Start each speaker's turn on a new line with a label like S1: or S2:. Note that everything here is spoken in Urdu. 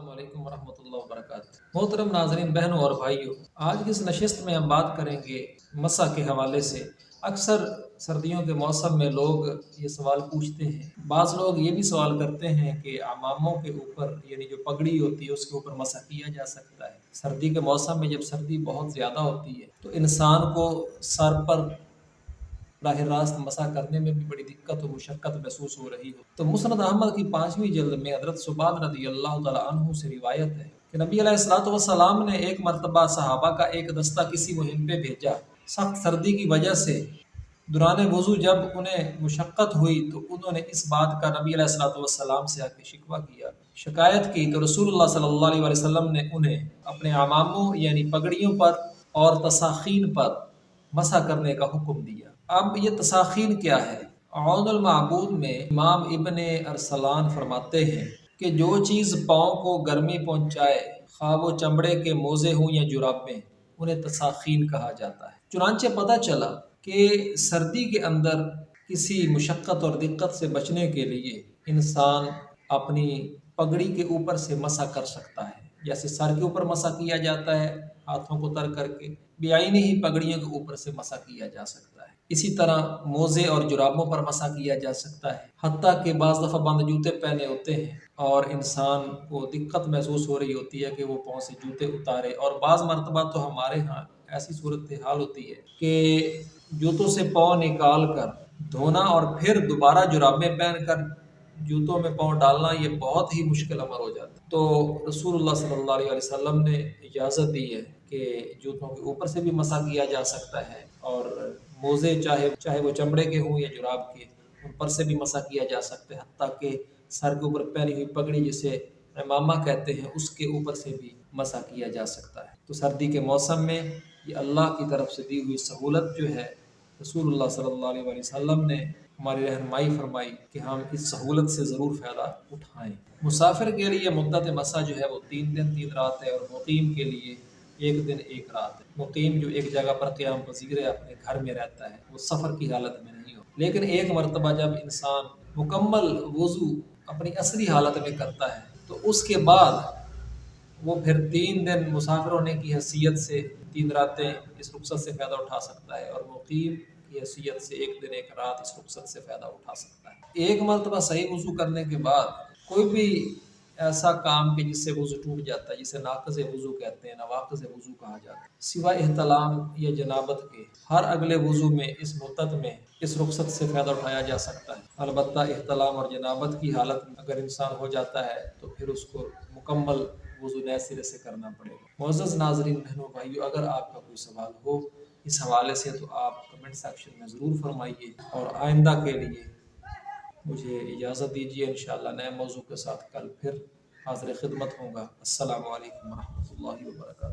S1: السلام علیکم ورحمۃ اللہ وبرکاتہ۔ محترم ناظرین، بہنوں اور بھائیوں، آج کی اس نشست میں ہم بات کریں گے مسح کے حوالے سے۔ اکثر سردیوں کے موسم میں لوگ یہ سوال پوچھتے ہیں، بعض لوگ یہ بھی سوال کرتے ہیں کہ عماموں کے اوپر یعنی جو پگڑی ہوتی ہے اس کے اوپر مسح کیا جا سکتا ہے؟ سردی کے موسم میں جب سردی بہت زیادہ ہوتی ہے تو انسان کو سر پر براہ راست مسح کرنے میں بھی بڑی دقت و مشقت محسوس ہو رہی ہو تو مسند احمد کی 5ویں جلد میں حضرت ثوبان رضی اللہ تعالیٰ عنہ سے روایت ہے کہ نبی علیہ الصلوۃ والسلام نے ایک مرتبہ صحابہ کا ایک دستہ کسی مہم پہ بھیجا۔ سخت سردی کی وجہ سے دوران وضو جب انہیں مشقت ہوئی تو انہوں نے اس بات کا نبی علیہ الصلوۃ والسلام سے آ کے شکوہ کیا، شکایت کی، تو رسول اللہ صلی اللہ علیہ وسلم نے انہیں اپنے عماموں یعنی پگڑیوں پر اور تساخین پر مسح کرنے کا حکم دیا۔ اب یہ تساخین کیا ہے؟ عون المعبود میں امام ابن ارسلان فرماتے ہیں کہ جو چیز پاؤں کو گرمی پہنچائے، خواہ وہ چمڑے کے موزے ہوں یا جرابیں، انہیں تساخین کہا جاتا ہے۔ چنانچہ پتہ چلا کہ سردی کے اندر کسی مشقت اور دقت سے بچنے کے لیے انسان اپنی پگڑی کے اوپر سے مسح کر سکتا ہے، جیسے سر کے اوپر مسح کیا جاتا ہے ہاتھوں کو تر کر کے، بعینی ہی پگڑیوں کے اوپر سے مسح کیا جا سکتا ہے۔ اسی طرح موزے اور جرابوں پر مسح کیا جا سکتا ہے، حتیٰ کہ بعض دفعہ بند جوتے پہنے ہوتے ہیں اور انسان کو دقت محسوس ہو رہی ہوتی ہے کہ وہ پاؤں سے جوتے اتارے، اور بعض مرتبہ تو ہمارے ہاں ایسی صورتحال ہوتی ہے کہ جوتوں سے پاؤں نکال کر دھونا اور پھر دوبارہ جرابیں پہن کر جوتوں میں پاؤں ڈالنا یہ بہت ہی مشکل امر ہو جاتا ہے۔ تو رسول اللہ صلی اللہ علیہ وسلم نے اجازت دی ہے کہ جوتوں کے اوپر سے بھی مسح کیا جا سکتا ہے، اور موزے چاہے وہ چمڑے کے ہوں یا جراب کے، ان پر سے بھی مسح کیا جا سکتا ہے، حتیٰ کہ سر کے اوپر پہنی ہوئی پگڑی جسے عمامہ کہتے ہیں اس کے اوپر سے بھی مسح کیا جا سکتا ہے۔ تو سردی کے موسم میں یہ اللہ کی طرف سے دی ہوئی سہولت جو ہے، رسول اللہ صلی اللہ علیہ وسلم نے ہماری رہنمائی فرمائی کہ ہم اس سہولت سے ضرور فائدہ اٹھائیں۔ مسافر کے لیے مدت مسح جو ہے وہ 3 دن 3 رات ہے، اور مقیم کے لیے 1 دن 1 رات ہے۔ مقیم جو ایک جگہ پر قیام پذیر ہے، اپنے گھر میں رہتا ہے، وہ سفر کی حالت میں نہیں ہو، لیکن ایک مرتبہ جب انسان مکمل وضو اپنی اصلی حالت میں کرتا ہے تو اس کے بعد وہ پھر 3 دن مسافر ہونے کی حیثیت سے 3 راتیں اس رخصت سے فائدہ اٹھا سکتا ہے، اور مقیم کی حیثیت سے 1 دن 1 رات اس رخصت سے فائدہ اٹھا سکتا ہے۔ ایک مرتبہ صحیح وضو کرنے کے بعد کوئی بھی ایسا کام کہ جس سے وضو ٹوٹ جاتا ہے، جسے ناقض وضو کہتے ہیں، نواقض وضو کہا جاتا ہے، سوائے احتلام یا جنابت کے ہر اگلے وضو میں اس مدت میں اس رخصت سے فائدہ اٹھایا جا سکتا ہے۔ البتہ احتلام اور جنابت کی حالت میں اگر انسان ہو جاتا ہے تو پھر اس کو مکمل وضو نئے سرے سے کرنا پڑے گا۔ معزز ناظرین، بہنوں بھائیوں، اگر آپ کا کوئی سوال ہو اس حوالے سے تو آپ کمنٹ سیکشن میں ضرور فرمائیے، اور آئندہ کے لیے مجھے اجازت دیجیے، انشاءاللہ نئے موضوع کے ساتھ کل پھر حاضر خدمت ہوں گا۔ السلام علیکم ورحمۃ اللہ وبرکاتہ۔